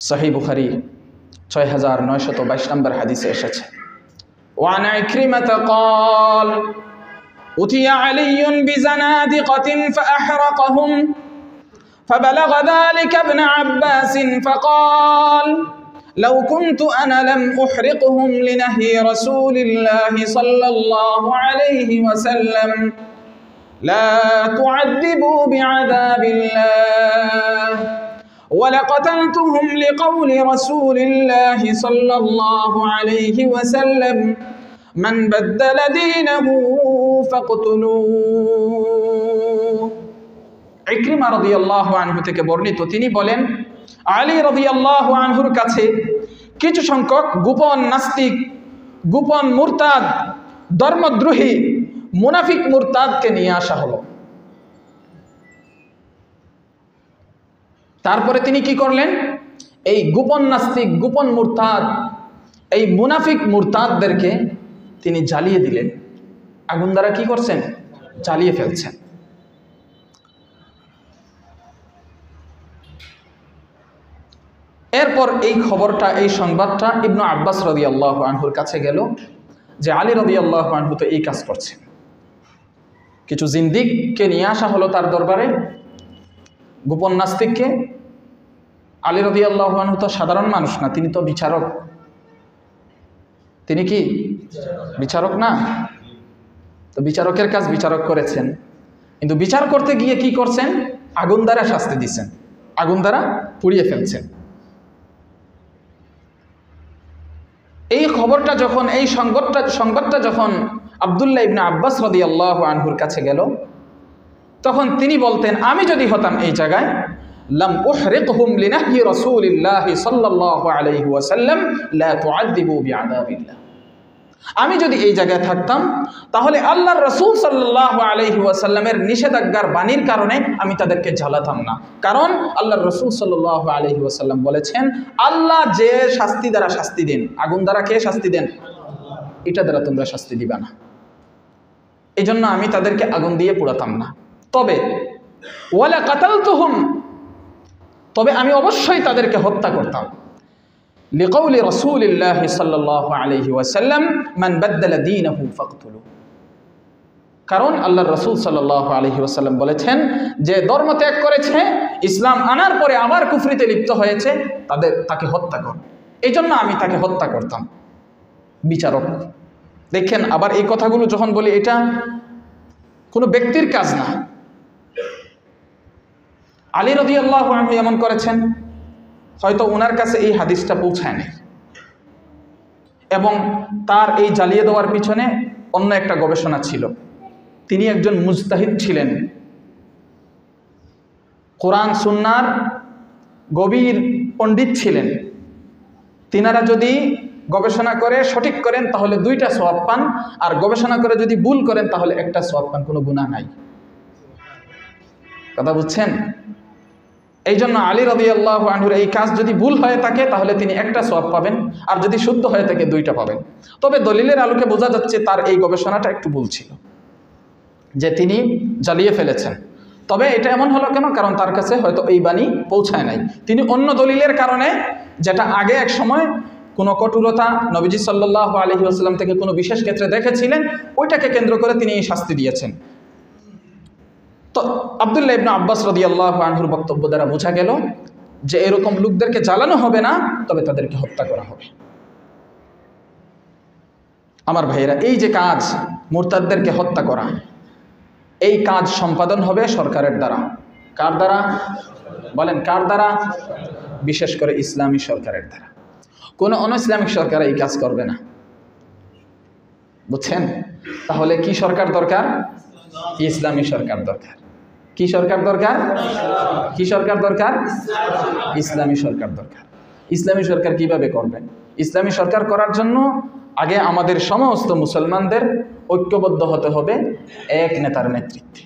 সহিহ বুখারী 6922 নম্বর হাদিসে এসেছে, ওয়ান ইকরিমাতা قال أتي علي بزنادقة فأحرقهم فبلغ ذلك ابن عباس فقال لو كنت أنا لم أحرقهم لنهي رسول الله صلى الله عليه وسلم لا تعذبوا بعذاب الله ولقتلتهم لقول رسول الله صلى الله عليه وسلم من بدل دينه فاقتلوه। ইকরিমা রাদিয়াল্লাহু আনহু থেকে বর্ণিত, তিনি বলেন আলী রাদিয়াল্লাহু আনহুর কাছে কিছু সংখ্যক গোপন নাস্তিক, গোপন মুরতাদ, ধর্মদ্রোহী মুনাফিক মুরতাদকে নিয়ে আসা হলো। তারপরে তিনি কি করলেন? এই গোপন নাস্তিক, গোপন মুরতাদ, এই মুনাফিক মুরতাদদেরকে তিনি জ্বালিয়ে দিলেন। আগুন দ্বারা কি করছেন? জ্বালিয়ে ফেলছেন। এরপর এই খবরটা, এই সংবাদটা ইবনু আব্বাস রাদিয়াল্লাহু আনহুর কাছে গেল যে আলী রাদিয়াল্লাহু আনহু তো এই কাজ করছেন। কিছু জিন্দিককে নিয়ে আসা হলো তার দরবারে, গোপন নাস্তিককে। আলী রাদিয়াল্লাহু আনহু তো সাধারণ মানুষ না, তিনি তো বিচারক। তিনি কি বিচারক না? তো বিচারকের কাজ বিচারক করেছেন, কিন্তু বিচার করতে গিয়ে কি করছেন? আগুন দ্বারা শাস্তি দিচ্ছেন, আগুন দ্বারা পুড়িয়ে ফেলছেন। এই খবরটা যখন, এই সংবাদটা যখন আব্দুল্লাহ ইবনে আব্বাস রাদিয়াল্লাহু আনহুর কাছে গেল, তখন তিনি বলতেন, আমি যদি হতাম এই জায়গায়, লাম উহরিকহুম লিনাহয়ি রাসূলিল্লাহি সাল্লাল্লাহু আলাইহি ওয়াসাল্লাম লা তুআযিবু বিআযাবিল্লাহ। আমি যদি এই জায়গায় থাকতাম, তাহলে আল্লাহর রাসূল সাল্লাল্লাহু আলাইহি ওয়াসাল্লামের নিষেধাজ্ঞার বাণীর কারণে আমি তাদেরকে জ্বালাতাম না। কারণ আল্লাহর রাসূল সাল্লাল্লাহু আলাইহি ওয়াসাল্লাম বলেছেন, আল্লাহ যে শাস্তি দ্বারা শাস্তি দেন, আগুন দ্বারা কে শাস্তি দেন? এটা দ্বারা তোমরা শাস্তি দিবা না। এই জন্য আমি তাদেরকে আগুন দিয়ে পোড়াতাম না। তবে ওয়ালা কাতালতুহুম, তবে আমি অবশ্যই তাদেরকে হত্যা করতাম। লিকাউলি রাসূলিল্লাহি সাল্লাল্লাহু আলাইহি ওয়াসাল্লাম মান বাদদালা দীনাহু ফাকতুলু। কারণ আল্লাহর রাসূল সাল্লাল্লাহু আলাইহি ওয়াসাল্লাম বলেছেন, যে ধর্ম ত্যাগ করেছে, ইসলাম আনার পরে আবার কুফরিতে লিপ্ত হয়েছে, তাকে হত্যা কর। এই জন্য আমি তাকে হত্যা করতাম। বিচারক দেখেন, আবার এই কথাগুলো যখন বলি, এটা কোনো ব্যক্তির কাজ না। আলী রাদিয়াল্লাহু আনহু এমন করেছেন, হয়তো ওনার কাছে এই হাদিসটা পৌঁছায় নাই, এবং তার এই জ্বালিয়ে দেওয়ার পিছনে অন্য একটা গবেষণা ছিল। তিনি একজন মুজতাহিদ ছিলেন, কোরআন সুন্নাহর গভীর পণ্ডিত ছিলেন। তিনারা যদি গবেষণা করে সঠিক করেন তাহলে 2টা সওয়াব পান, আর গবেষণা করে যদি ভুল করেন তাহলে 1টা সওয়াব পান, কোনো গুনাহ নাই। কথা বুঝছেন? এই জন্য আলী রাদিয়াল্লাহু আনহুর এই কাজ যদি ভুল হয়ে থাকে তাহলে তিনি 1টা সওয়াব পাবেন, আর যদি শুদ্ধ হয়ে থাকে 2টা পাবেন। তবে দলিলের আলোকে বোঝা যাচ্ছে তার এই গবেষণাটা একটু ভুল ছিল, যে তিনি জ্বালিয়ে ফেলেছেন। তবে এটা এমন হলো কেন? কারণ তার কাছে হয়তো এই বাণী পৌঁছায় নাই। তিনি অন্য দলিলের কারণে, যেটা আগে এক সময় কোনো কঠোরতা নবীজি সাল্লাল্লাহু আলাইহি ওয়াসাল্লাম থেকে কোনো বিশেষ ক্ষেত্রে দেখেছিলেন, ওইটাকে কেন্দ্র করে তিনি এই শাস্তি দিয়েছেন। তো আব্দুল্লাহ ইবনে আব্বাস রাদিয়াল্লাহু আনহুর বক্তব্য দ্বারা বোঝা গেল যে এরকম লোকদেরকে জ্বালানো হবে না, তবে তাদেরকে হত্যা করা হবে। আমার ভাইয়েরা, এই যে কাজ, মুরতাদদেরকে হত্যা করা, এই কাজ সম্পাদন হবে সরকারের দ্বারা। কার দ্বারা? বলেন, কার দ্বারা? বিশেষ করে ইসলামী সরকারের দ্বারা। কোনো অনইসলামিক সরকার এই কাজ করবে না। বুঝছেন? তাহলে কি সরকার দরকার? ইসলামী সরকার দরকার। কি সরকার দরকার? কি সরকার দরকার? ইসলামী সরকার দরকার। ইসলামী সরকার কিভাবে করবেন? ইসলামী সরকার করার জন্য আগে আমাদের সমস্ত মুসলমানদের ঐক্যবদ্ধ হতে হবে এক নেতার নেতৃত্বে।